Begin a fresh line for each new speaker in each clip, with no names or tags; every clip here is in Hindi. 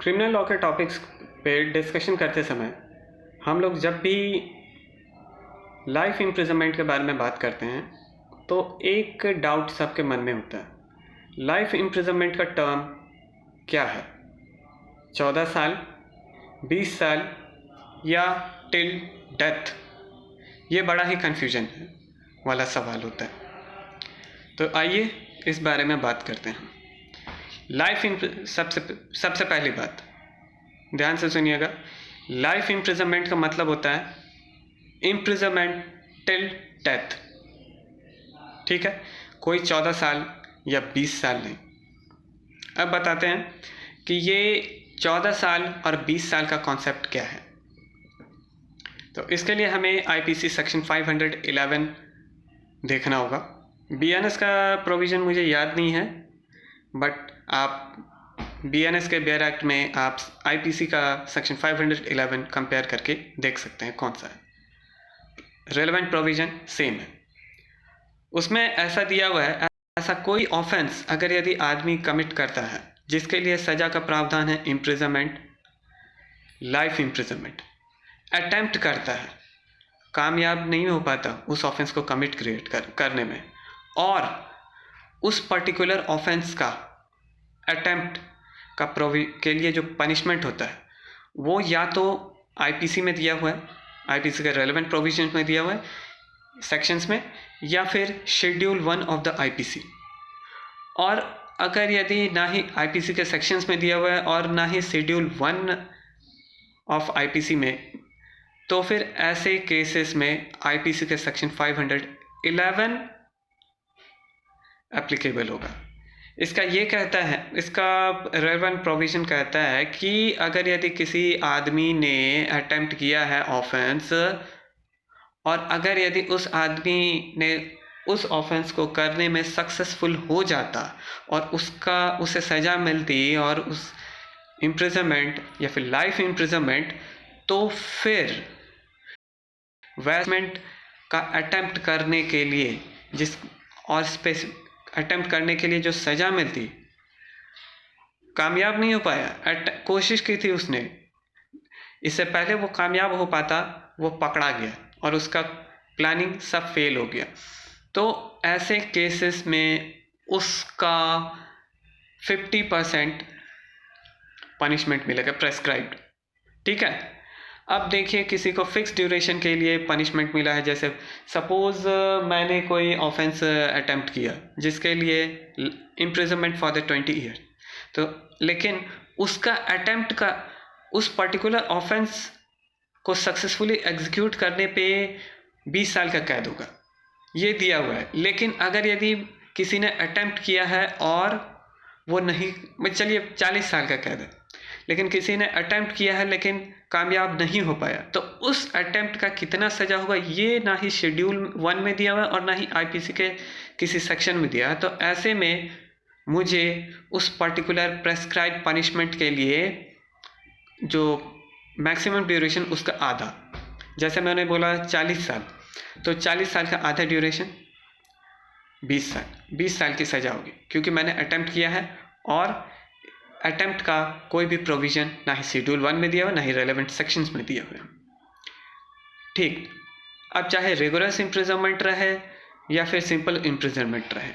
क्रिमिनल लॉ के टॉपिक्स पे डिस्कशन करते समय हम लोग जब भी लाइफ इम्प्रिजनमेंट के बारे में बात करते हैं तो एक डाउट सबके मन में होता है, लाइफ इम्प्रिजनमेंट का टर्म क्या है? 14 साल, 20 साल या टिल डेथ? ये बड़ा ही कन्फ्यूजन वाला सवाल होता है। तो आइए इस बारे में बात करते हैं। सबसे पहली बात ध्यान से सुनिएगा, लाइफ इम्प्रिजनमेंट का मतलब होता है इम्प्रिजनमेंट टिल डेथ। ठीक है, कोई 14 साल या 20 साल नहीं। अब बताते हैं कि ये 14 साल और 20 साल का कॉन्सेप्ट क्या है। तो इसके लिए हमें आईपीसी सेक्शन 511 देखना होगा। बीएनएस का प्रोविज़न मुझे याद नहीं है, बट आप बीएनएस के बेयर एक्ट में आप आईपीसी का सेक्शन 511 कंपेयर करके देख सकते हैं कौन सा है। रेलेवेंट प्रोविज़न सेम है। उसमें ऐसा दिया हुआ है, ऐसा कोई ऑफेंस अगर यदि आदमी कमिट करता है जिसके लिए सज़ा का प्रावधान है इम्प्रिजनमेंट, लाइफ इम्प्रिजनमेंट, अटेम्प्ट करता है, कामयाब नहीं हो पाता उस ऑफेंस को कमिट करने में, और उस पर्टिकुलर ऑफेंस का अटेम्प्ट का के लिए जो पनिशमेंट होता है वो या तो आईपीसी में दिया हुआ है, आईपीसी के रेलेवेंट प्रोविजन में दिया हुआ है सेक्शंस में, या फिर शेड्यूल 1 ऑफ द आईपीसी। और अगर यदि ना ही आईपीसी के सेक्शंस में दिया हुआ है और ना ही शेड्यूल 1 ऑफ आईपीसी में, तो फिर ऐसे केसेस में आईपीसी के सेक्शन 511 एप्लीकेबल होगा। इसका ये कहता है, इसका रेलेवेंट प्रोविज़न कहता है कि अगर यदि किसी आदमी ने अटेम्प्ट किया है ऑफेंस, और अगर यदि उस आदमी ने उस ऑफेंस को करने में सक्सेसफुल हो जाता और उसे सज़ा मिलती और उस इम्प्रिजनमेंट या फिर लाइफ इम्प्रिजनमेंट, तो फिर वैसमेंट का अटेम्प्ट करने के लिए अटेम्प्ट करने के लिए जो सज़ा मिलती, कामयाब नहीं हो पाया, कोशिश की थी उसने, इससे पहले वो कामयाब हो पाता, वो पकड़ा गया और उसका प्लानिंग सब फेल हो गया, तो ऐसे केसेस में उसका 50% पनिशमेंट मिलेगा प्रेस्क्राइब्ड। ठीक है, अब देखिए किसी को फिक्स ड्यूरेशन के लिए पनिशमेंट मिला है, जैसे सपोज़ मैंने कोई ऑफेंस अटेम्प्ट किया जिसके लिए इम्प्रिजनमेंट फॉर द 20 ईयर, तो लेकिन उसका अटेम्प्ट का उस पर्टिकुलर ऑफेंस को सक्सेसफुली एग्जीक्यूट करने पे 20 साल का कैद होगा, ये दिया हुआ है। लेकिन अगर यदि किसी ने अटेम्प्ट किया है और वो नहीं, चलिए 40 साल का कैद है, लेकिन किसी ने अटेम्प्ट किया है लेकिन कामयाब नहीं हो पाया, तो उस अटेम्प्ट का कितना सज़ा होगा ये ना ही शेड्यूल 1 में दिया हुआ है और ना ही आईपीसी के किसी सेक्शन में दिया है। तो ऐसे में मुझे उस पर्टिकुलर प्रेस्क्राइब पनिशमेंट के लिए जो मैक्सिमम ड्यूरेशन उसका आधा, जैसे मैंने बोला 40 साल, तो 40 साल का आधा ड्यूरेशन 20 साल, 20 साल की सज़ा होगी, क्योंकि मैंने अटेम्प्ट किया है और अटेम्प्ट का कोई भी प्रोविज़न ना ही शेड्यूल 1 में दिया हुआ ना ही रेलेवेंट सेक्शंस में दिया हुआ है। ठीक, अब चाहे रिगोरस इम्प्रिजनमेंट रहे या फिर सिंपल इम्प्रिजनमेंट रहे,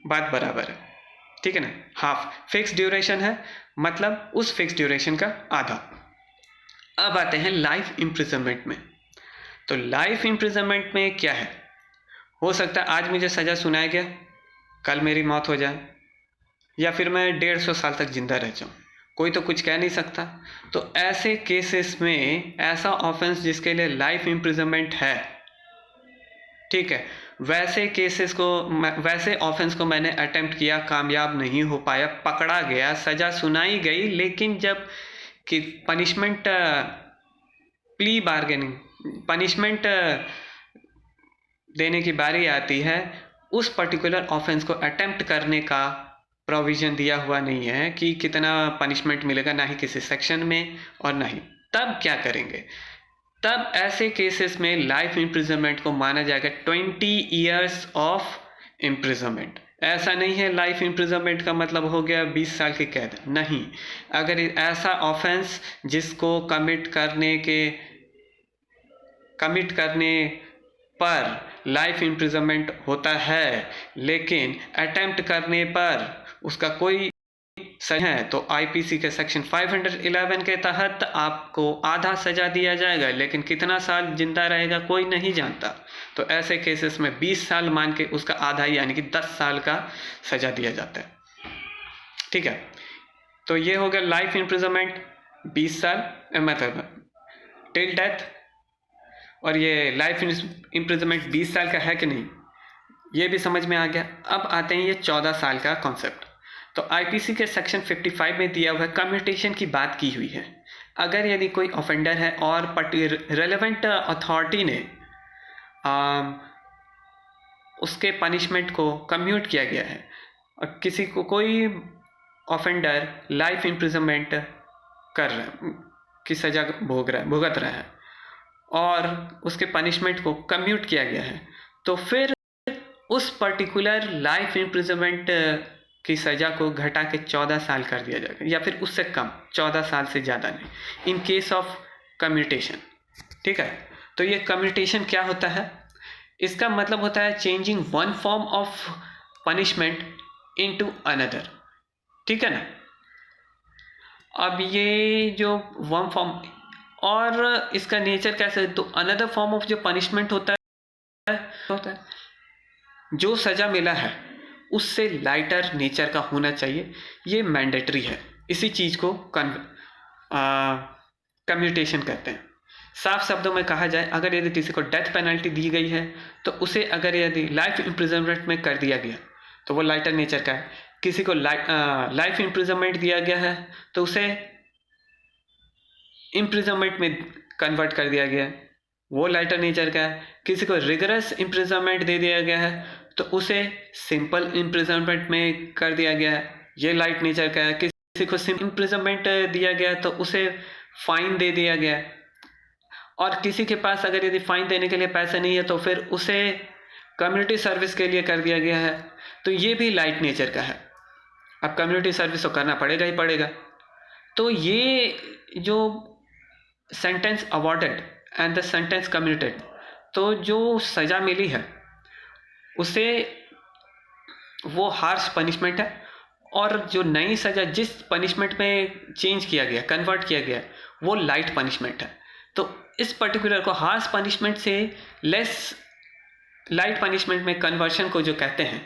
बात बराबर है। ठीक है ना, हाफ फिक्स ड्यूरेशन है, मतलब उस फिक्स ड्यूरेशन का आधा। अब आते हैं लाइफ इम्प्रिजनमेंट में। तो लाइफ इम्प्रिजनमेंट में क्या है, हो सकता है आज मुझे सज़ा सुनाया गया, कल मेरी मौत हो जाए, या फिर मैं 150 साल तक जिंदा रह जाऊँ, कोई तो कुछ कह नहीं सकता। तो ऐसे केसेस में ऐसा ऑफेंस जिसके लिए लाइफ इम्प्रिजनमेंट है, ठीक है, वैसे ऑफेंस को मैंने अटेम्प्ट किया, कामयाब नहीं हो पाया, पकड़ा गया, सज़ा सुनाई गई, लेकिन जब कि पनिशमेंट प्ली बार्गेनिंग पनिशमेंट देने की बारी आती है, उस पर्टिकुलर ऑफेंस को अटेम्प्ट करने का प्रोविज़न दिया हुआ नहीं है कि कितना पनिशमेंट मिलेगा, ना ही किसी सेक्शन में और ना ही। तब क्या करेंगे, तब ऐसे केसेस में लाइफ इम्प्रिजनमेंट को माना जाएगा 20 ईयर्स ऑफ इम्प्रिजनमेंट ऐसा नहीं है लाइफ इम्प्रिजनमेंट का मतलब हो गया 20 साल की कैद, नहीं। अगर ऐसा ऑफेंस जिसको कमिट करने पर लाइफ इम्प्रिजनमेंट होता है, लेकिन अटेम्प्ट करने पर उसका कोई सजा है, तो आईपीसी के सेक्शन 511 के तहत आपको आधा सजा दिया जाएगा, लेकिन कितना साल जिंदा रहेगा कोई नहीं जानता। तो ऐसे केसेस में 20 साल मान के उसका आधा यानी कि 10 साल का सजा दिया जाता है, ठीक है। तो ये हो गया लाइफ इम्प्रिजनमेंट 20 साल मतलब टिल डेथ, और ये लाइफ इम्प्रिजनमेंट 20 साल का है कि नहीं ये भी समझ में आ गया। अब आते हैं ये 14 साल का कॉन्सेप्ट। तो आईपीसी के सेक्शन 55 में दिया हुआ कम्यूटेशन की बात की हुई है। अगर यदि कोई ऑफेंडर है और रेलेवेंट अथॉरिटी ने उसके पनिशमेंट को कम्यूट किया गया है, और किसी को कोई ऑफेंडर लाइफ इम्प्रिजनमेंट कर रहा है की सज़ा भुगत रहा है और उसके पनिशमेंट को कम्यूट किया गया है, तो फिर उस पर्टिकुलर लाइफ इम्प्रिजनमेंट की सज़ा को घटा के 14 साल कर दिया जाएगा, या फिर उससे कम, 14 साल से ज़्यादा नहीं, इन केस ऑफ कम्यूटेशन, ठीक है। तो ये कम्यूटेशन क्या होता है? इसका मतलब होता है changing one form of punishment into another, ठीक है ना। अब ये जो वन फॉर्म और इसका नेचर कैसे, तो अनदर फॉर्म ऑफ जो पनिशमेंट होता है जो सज़ा मिला है उससे लाइटर नेचर का होना चाहिए, ये मैंडेटरी है। इसी चीज़ को कम्यूटेशन कहते हैं। साफ शब्दों में कहा जाए, अगर यदि किसी को डेथ पेनल्टी दी गई है तो उसे अगर यदि लाइफ इम्प्रिजनमेंट में कर दिया गया तो वो लाइटर नेचर का है। किसी को लाइफ इम्प्रिजनमेंट दिया गया है तो उसे इम्प्रिजनमेंट में कन्वर्ट कर दिया गया, वो लाइटर नेचर का है। किसी को रिगरस इम्प्रिजनमेंट दे दिया गया है तो उसे सिंपल इम्प्रिजनमेंट में कर दिया गया है, ये लाइट नेचर का है। किसी को सिंपल इम्प्रिजनमेंट दिया गया तो उसे फाइन दे दिया गया, और किसी के पास अगर यदि फाइन देने के लिए पैसे नहीं है तो फिर उसे कम्युनिटी सर्विस के लिए कर दिया गया है, तो ये भी लाइट नेचर का है। अब कम्युनिटी सर्विस तो करना पड़ेगा ही पड़ेगा। तो ये जो sentence awarded and the sentence commuted, तो जो सज़ा मिली है उसे वो हार्श पनिशमेंट है, और जो नई सज़ा जिस पनिशमेंट में चेंज किया गया, कन्वर्ट किया गया, वो लाइट पनिशमेंट है। तो इस पर्टिकुलर को हार्श पनिशमेंट से लेस लाइट पनिशमेंट में कन्वर्शन को जो कहते हैं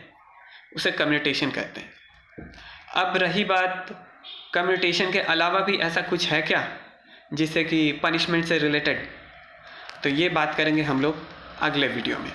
उसे कम्यूटेशन कहते हैं। अब रही बात कम्यूटेशन के अलावा भी ऐसा कुछ है क्या जिससे कि पनिशमेंट से रिलेटेड, तो ये बात करेंगे हम लोग अगले वीडियो में।